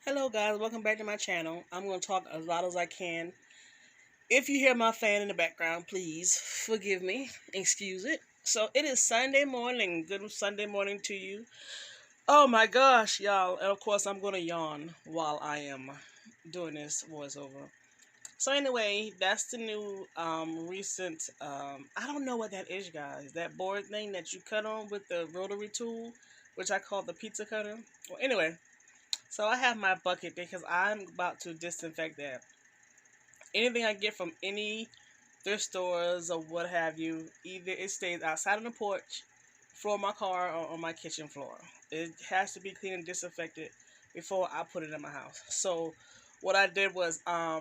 Hello guys, welcome back to my channel. I'm going to talk as loud as I can. If you hear my fan in the background, please forgive me, excuse it. So it is Sunday morning. Good Sunday morning to you. Oh my gosh, y'all. And of course I'm going to yawn while I am doing this voiceover. So anyway, that's the new recent I don't know what that is, guys. That board thing that you cut on with the rotary tool, which I call the pizza cutter. Well, anyway, so I have my bucket because I'm about to disinfect that. Anything I get from any thrift stores or what have you, either it stays outside on the porch, floor of my car, or on my kitchen floor. It has to be clean and disinfected before I put it in my house. So what I did was I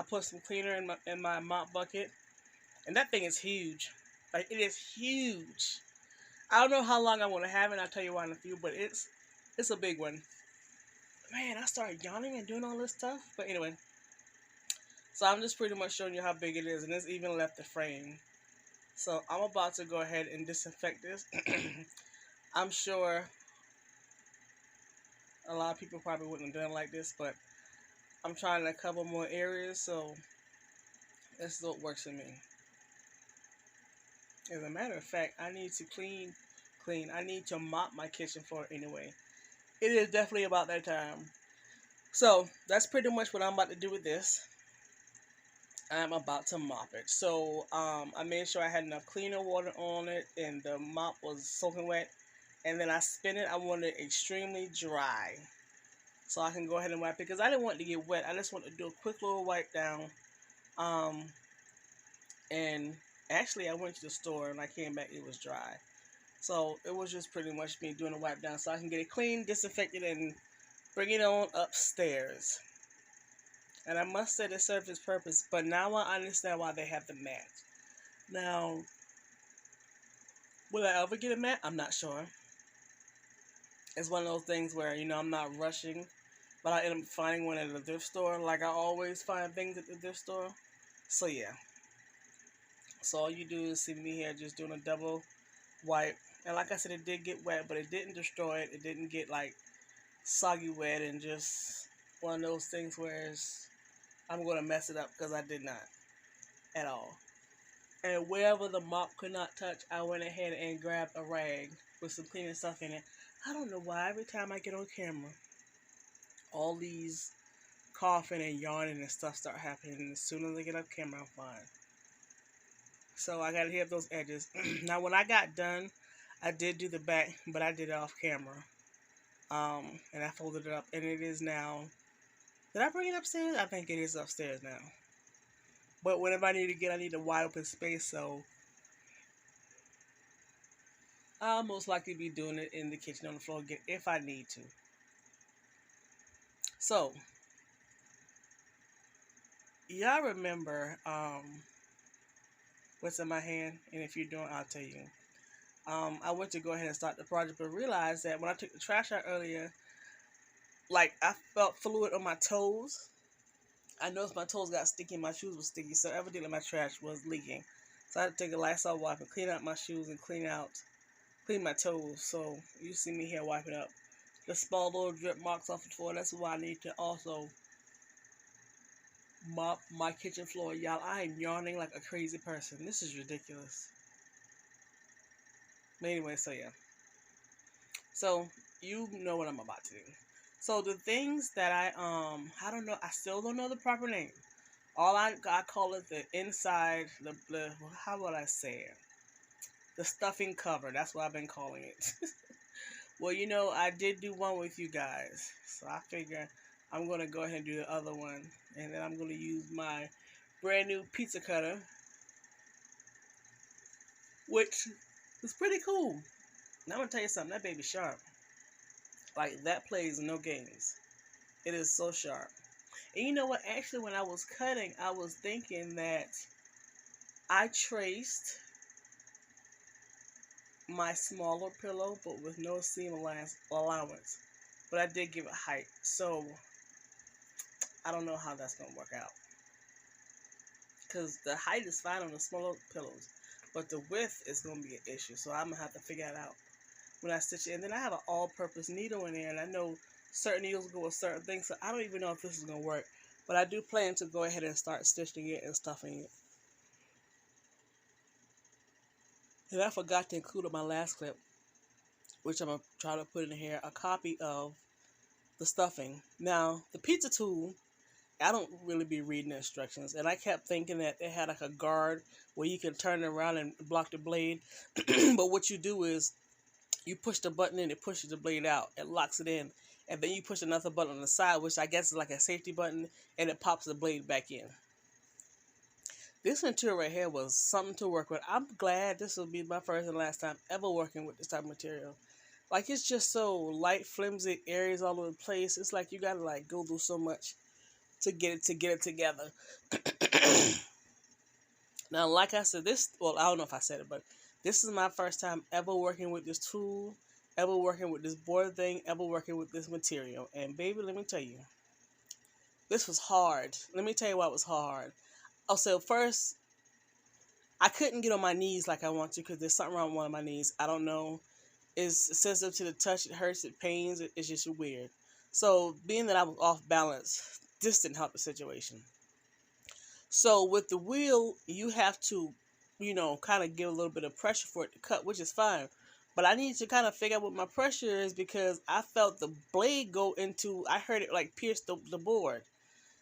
put some cleaner in my mop bucket, and that thing is huge. Like it is huge. I don't know how long I'm gonna have it. I'll tell you why in a few, but it's a big one. Man, I started yawning and doing all this stuff. But anyway, so I'm just pretty much showing you how big it is, and it's even left the frame. So I'm about to go ahead and disinfect this. I'm sure a lot of people probably wouldn't have done like this, but I'm trying a couple more areas, so this is what works for me. As a matter of fact, I need to clean. I need to mop my kitchen floor anyway. It is definitely about that time. So that's pretty much what I'm about to do with this. I'm about to mop it. So I made sure I had enough cleaner water on it and the mop was soaking wet. And then I spin it. I want it extremely dry. So I can go ahead and wipe it because I didn't want it to get wet. I just want to do a quick little wipe down. Um, and actually I went to the store and I came back, it was dry. So it was just pretty much me doing a wipe down so I can get it clean, disinfected, and bring it on upstairs. And I must say it served its purpose, but now I understand why they have the mat. Now, will I ever get a mat? I'm not sure. It's one of those things where, I'm not rushing, but I end up finding one at the thrift store, like I always find things at the thrift store. So, yeah. So, all you do is see me here just doing a double wipe. And like I said, it did get wet, but it didn't destroy it. It didn't get, like, soggy wet and just one of those things where I'm going to mess it up because I did not at all. And wherever the mop could not touch, I went ahead and grabbed a rag with some cleaning stuff in it. I don't know why every time I get on camera, all these coughing and yawning and stuff start happening. And as soon as I get up camera, I'm fine. So I got to hit those edges. Now, when I got done, I did do the back, but I did it off camera. And I folded it up, and it is now. Did I bring it upstairs? I think it is upstairs now. But whenever I need a wide open space, so I'll most likely be doing it in the kitchen on the floor again if I need to. So, y'all remember what's in my hand? And if you don't, I'll tell you. I went to go ahead and start the project, but realized that when I took the trash out earlier, like I felt fluid on my toes. I noticed my toes got sticky, my shoes were sticky, so evidently my trash was leaking. So I had to take a Lysol wipe and clean out my shoes and clean my toes. So you see me here wiping up the small little drip marks off the floor. That's why I need to also mop my kitchen floor. Y'all, I am yawning like a crazy person. This is ridiculous. But anyway, so yeah. So you know what I'm about to do. So the things that I don't know, I still don't know the proper name. All I call it the inside, the how would I say it? The stuffing cover. That's what I've been calling it. Well, I did do one with you guys, so I figure I'm gonna go ahead and do the other one, and then I'm gonna use my brand new pizza cutter, which is pretty cool. Now I'm gonna tell you something. That baby's sharp. Like that plays no games. It is so sharp. And you know what? Actually, when I was cutting, I was thinking that I traced my smaller pillow, but with no seam allowance. But I did give it height, so I don't know how that's gonna work out. Because the height is fine on the smaller pillows, but the width is gonna be an issue. So I'm gonna have to figure it out when I stitch it. And then I have an all-purpose needle in there, and I know certain needles go with certain things. So I don't even know if this is gonna work, but I do plan to go ahead and start stitching it and stuffing it. And I forgot to include in my last clip, which I'm gonna try to put in here, a copy of the stuffing. Now the pizza tool, I don't really be reading the instructions, and I kept thinking that it had like a guard where you can turn it around and block the blade. But what you do is you push the button in, it pushes the blade out, it locks it in, and then you push another button on the side, which I guess is like a safety button, and it pops the blade back in. This material right here was something to work with. I'm glad this will be my first and last time ever working with this type of material. Like, it's just so light, flimsy areas all over the place. It's like you gotta like go through so much to get it together. Now, like I said, well, I don't know if I said it, but this is my first time ever working with this tool, ever working with this board thing, ever working with this material. And baby, let me tell you, this was hard. Let me tell you why it was hard. Oh, so first, I couldn't get on my knees like I want to because there's something wrong with one of my knees. I don't know. It's sensitive to the touch. It hurts. It pains. It's just weird. So being that I was off balance, this didn't help the situation. So with the wheel, you have to, kind of give a little bit of pressure for it to cut, which is fine. But I need to kind of figure out what my pressure is because I felt the blade go into, I heard it like pierce the board.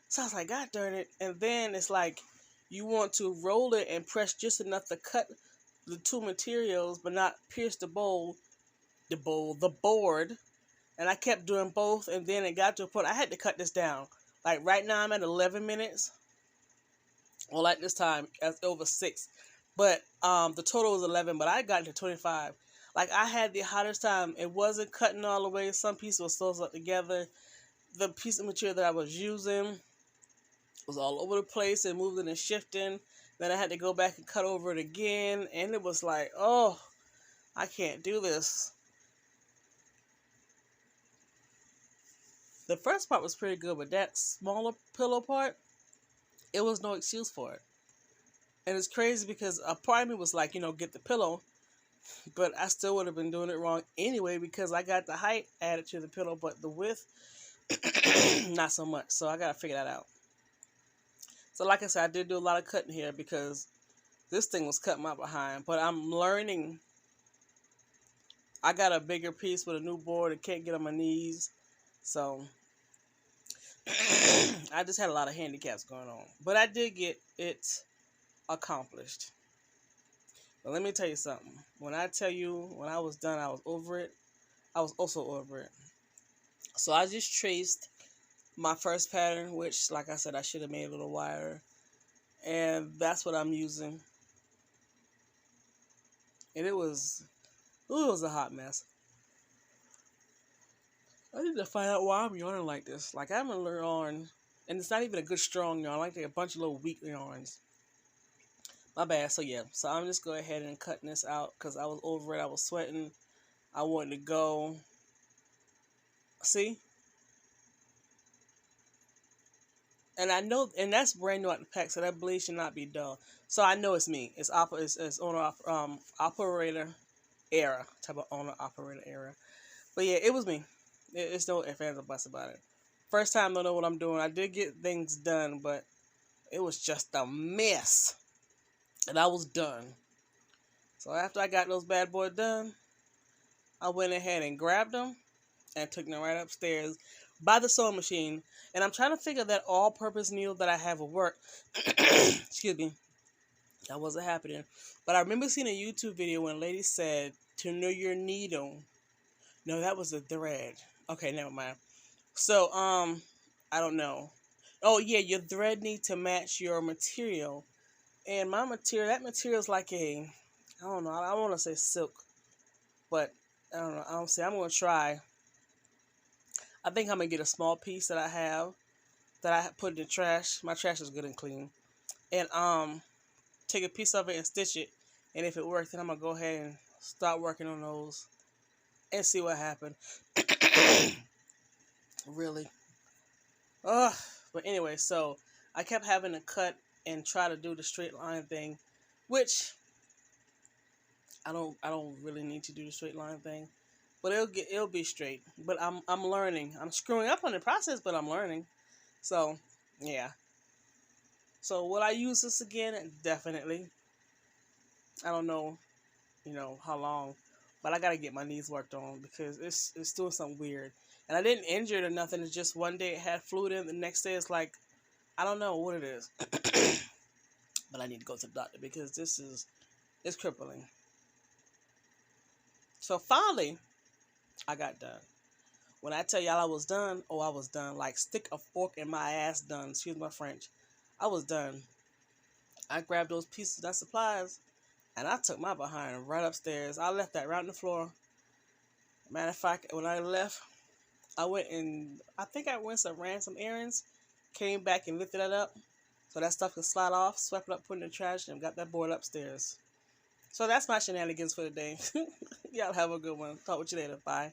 So I was like, God darn it. And then it's like, you want to roll it and press just enough to cut the two materials, but not pierce the board. And I kept doing both. And then it got to a point, I had to cut this down. Like right now I'm at 11 minutes. Well, at this time, it's over 6. But the total was 11, but I got to 25. Like, I had the hottest time. It wasn't cutting all the way. Some pieces were still stuck together. The piece of material that I was using was all over the place and moving and shifting. Then I had to go back and cut over it again. And it was like, oh, I can't do this. The first part was pretty good, but that smaller pillow part, it was no excuse for it. And it's crazy because a part of me was like, get the pillow. But I still would have been doing it wrong anyway because I got the height added to the pillow, but the width, not so much. So I got to figure that out. So like I said, I did do a lot of cutting here because this thing was cutting my behind. But I'm learning. I got a bigger piece with a new board. I can't get on my knees. So I just had a lot of handicaps going on. But I did get it accomplished. But let me tell you something. When I tell you, when I was done, I was over it. I was also over it. So I just traced my first pattern, which, like I said, I should have made a little wider. And that's what I'm using. And it was a hot mess. I need to find out why I'm yarning like this. Like, I'm going to yarn, and it's not even a good strong yarn. I like a bunch of little weak yarns. My bad. So, yeah. So, I'm just going ahead and cutting this out because I was over it. I was sweating. I wanted to go. See? And I know, and that's brand new out the pack, so that blade should not be dull. So I know it's me. It's owner operator error, type of owner operator error. But yeah, it was me. It's no ifs, ands, or buts about it. First time, don't know what I'm doing. I did get things done, but it was just a mess, and I was done. So after I got those bad boys done, I went ahead and grabbed them and took them right upstairs by the sewing machine. And I'm trying to figure that all-purpose needle that I have will work. Excuse me. That wasn't happening. But I remember seeing a YouTube video when a lady said to know your needle. No, that was a thread. Okay, never mind. So, I don't know. Oh, yeah, your thread needs to match your material. And my material, that material is like I don't know, I want to say silk. But, I don't know, I'm going to try. I think I'm going to get a small piece that I have that I put in the trash. My trash is good and clean. And take a piece of it and stitch it. And if it works, then I'm going to go ahead and start working on those and see what happens. Really. But anyway, so I kept having to cut and try to do the straight line thing, which I don't really need to do the straight line thing. but it'll be straight. But I'm learning. I'm screwing up on the process, but I'm learning. So yeah. So will I use this again? Definitely. I don't know, how long, but I gotta get my knees worked on because it's doing something weird. And I didn't injure it or nothing. It's just one day it had fluid in. The next day it's like I don't know what it is, but I need to go to the doctor because this is it's crippling. So finally, I got done. When I tell y'all I was done, oh, I was done. Like stick a fork in my ass done. Excuse my French. I was done. I grabbed those pieces of supplies and I took my behind right upstairs. I left that right on the floor. Matter of fact, when I left, I went and I think I went some ran some errands, came back and lifted it up so that stuff could slide off, swept it up, put it in the trash, and got that board upstairs. So that's my shenanigans for the day. Y'all have a good one. Talk with you later. Bye.